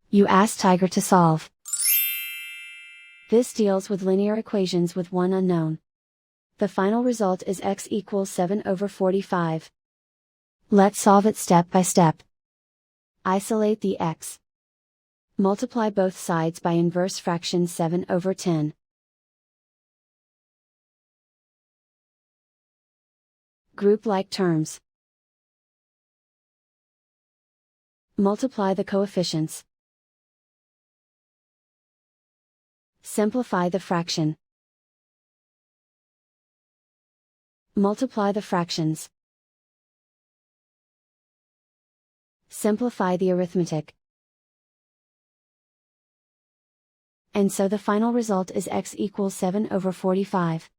You ask Tiger to solve. This deals with linear equations with one unknown. The final result is x equals 7/45. Let's solve it step by step. Isolate the x. Multiply both sides by inverse fraction 7/10. Group like terms. Multiply the coefficients. Simplify the fraction. Multiply the fractions. Simplify the arithmetic. And so the final result is x equals 7/45.